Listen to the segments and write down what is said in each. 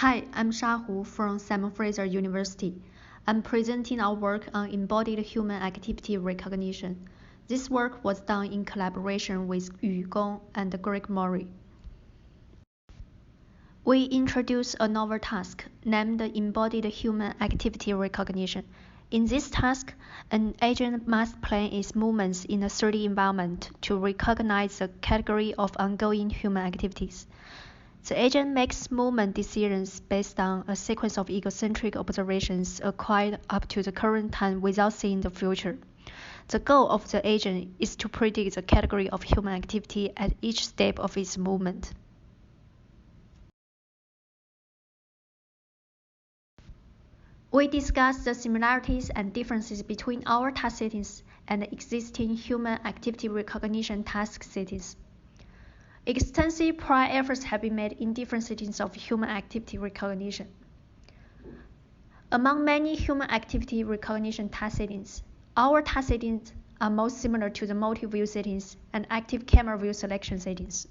Hi, I'm Shahu from Simon Fraser University. I'm presenting our work on embodied human activity recognition. This work was done in collaboration with Gong and Mori. We introduced a novel task named Embodied Human Activity Recognition. In this task, an agent must plan its movements in a 3D environment to recognize the category of ongoing human activities. The agent makes movement decisions based on a sequence of egocentric observations acquired up to the current time without seeing the future. The goal of the agent is to predict the category of human activity at each step of its movement. We discussed the similarities and differences between our task settings and the existing human activity recognition task settings. Extensive prior efforts have been made in different settings of human activity recognition. Among many human activity recognition task settings, our task settings are most similar to the multi-view settings and active camera view selection settings.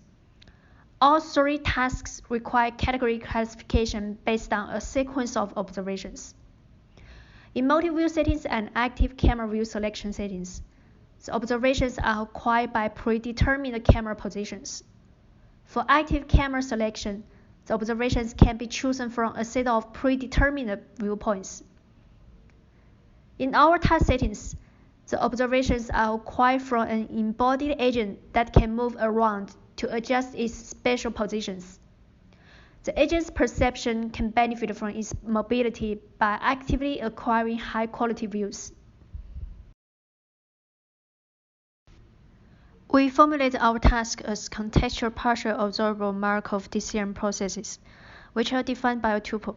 All three tasks require category classification based on a sequence of observations. In multi-view settings and active camera view selection settings, the observations are acquired by predetermined camera positions. For active camera selection, the observations can be chosen from a set of predetermined viewpoints. In our task settings, the observations are acquired from an embodied agent that can move around to adjust its spatial positions. The agent's perception can benefit from its mobility by actively acquiring high-quality views. We formulate our task as contextual partial observable Markov decision processes, which are defined by a tuple.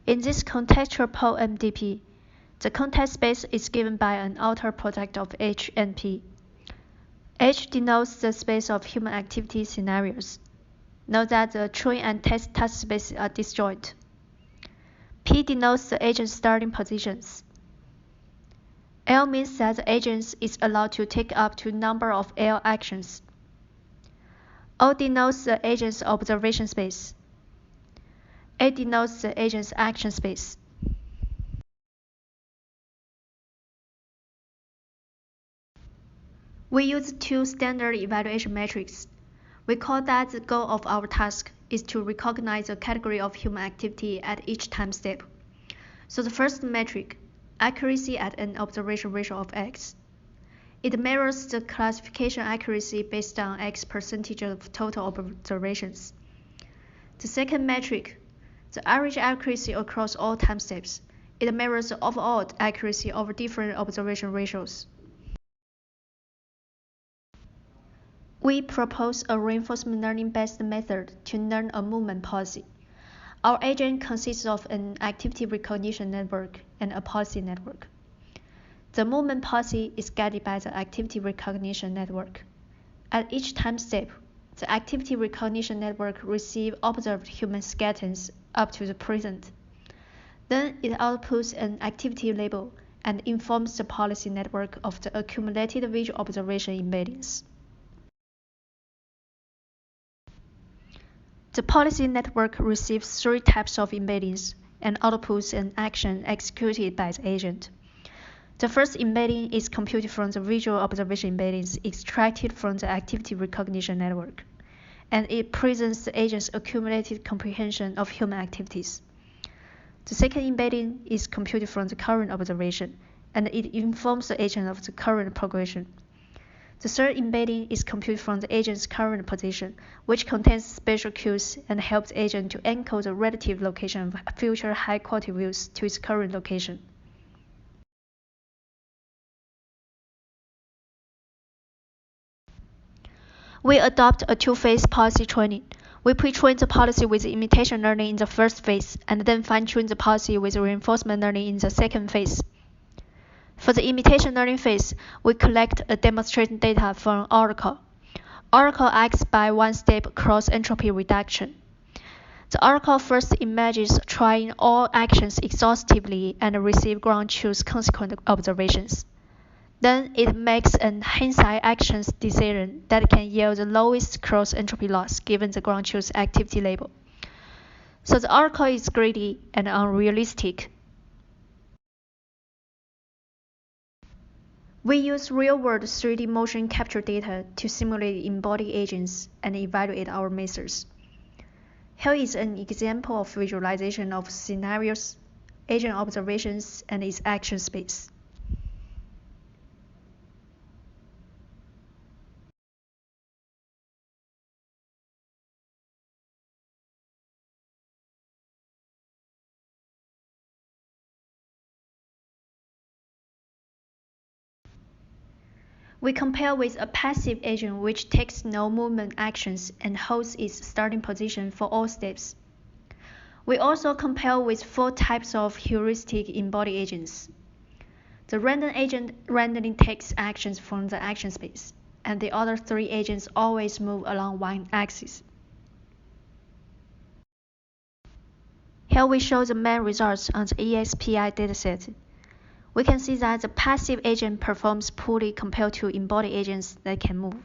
In this contextual POMDP, the context space is given by an outer product of H and P. H denotes the space of human activity scenarios. Note that the train and test task spaces are disjoint. P denotes the agent's starting positions. L means that the agent is allowed to take up to number of L actions. O denotes the agent's observation space. A denotes the agent's action space. We use two standard evaluation metrics. We call that the goal of our task is to recognize the category of human activity at each time step. So the first metric, accuracy at an observation ratio of X. It measures the classification accuracy based on X percentage of total observations. The second metric, the average accuracy across all time steps. It measures the overall accuracy over different observation ratios. We propose a reinforcement learning-based method to learn a movement policy. Our agent consists of an activity recognition network and a policy network. The movement policy is guided by the activity recognition network. At each time step, the activity recognition network receives observed human skeletons up to the present. Then it outputs an activity label and informs the policy network of the accumulated visual observation embeddings. The policy network receives three types of embeddings and outputs an action executed by the agent. The first embedding is computed from the visual observation embeddings extracted from the activity recognition network, and it presents the agent's accumulated comprehension of human activities. The second embedding is computed from the current observation, and it informs the agent of the current progression. The third embedding is computed from the agent's current position, which contains spatial cues and helps the agent to encode the relative location of future high-quality views to its current location. We adopt a two-phase policy training. We pre-train the policy with imitation learning in the first phase, and then fine-tune the policy with reinforcement learning in the second phase. For the imitation learning phase, we collect a demonstration data from Oracle. Oracle acts by one-step cross-entropy reduction. The Oracle first images trying all actions exhaustively and receives ground truth consequent observations. Then it makes an hindsight actions decision that can yield the lowest cross-entropy loss given the ground truth activity label. So the article is greedy and unrealistic. We use real-world 3D motion capture data to simulate embodied agents and evaluate our methods. Here is an example of visualization of scenarios, agent observations, and its action space. We compare with a passive agent which takes no movement actions and holds its starting position for all steps. We also compare with 4 types of heuristic embodied agents. The random agent randomly takes actions from the action space, and the other 3 agents always move along one axis. Here we show the main results on the EXPI dataset. We can see that the passive agent performs poorly compared to embodied agents that can move.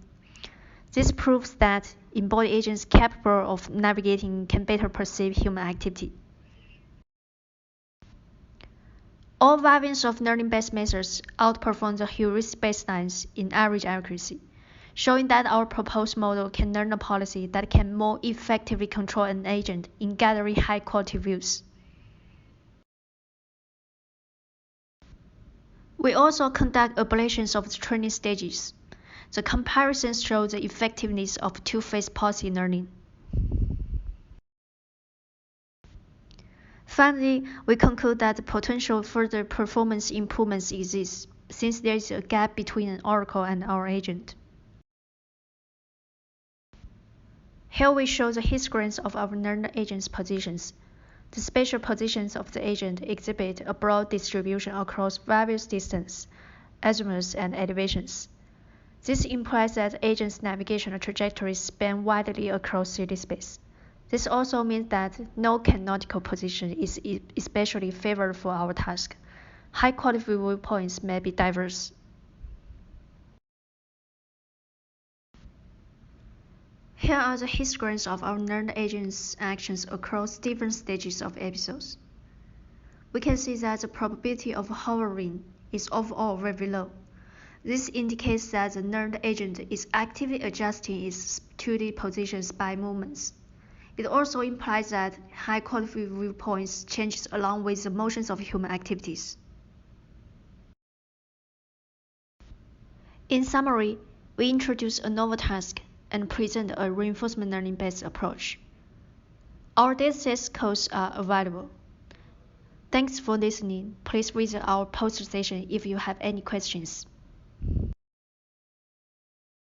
This proves that embodied agents capable of navigating can better perceive human activity. All variants of learning-based methods outperform the heuristic baselines in average accuracy, showing that our proposed model can learn a policy that can more effectively control an agent in gathering high-quality views. We also conduct ablations of the training stages. The comparisons show the effectiveness of two-phase policy learning. Finally, we conclude that the potential further performance improvements exists, since there is a gap between an oracle and our agent. Here we show the histograms of our learned agent's positions. The spatial positions of the agent exhibit a broad distribution across various distances, azimuths, and elevations. This implies that the agent's navigational trajectories span widely across city space. This also means that no canonical position is especially favored for our task. High-quality viewpoints may be diverse. Here are the histograms of our learned agent's actions across different stages of episodes. We can see that the probability of hovering is overall very low. This indicates that the learned agent is actively adjusting its 2D positions by movements. It also implies that high-quality viewpoints changes along with the motions of human activities. In summary, we introduce a novel task and present a reinforcement learning-based approach. Our datasets codes are available. Thanks for listening. Please visit our poster station if you have any questions.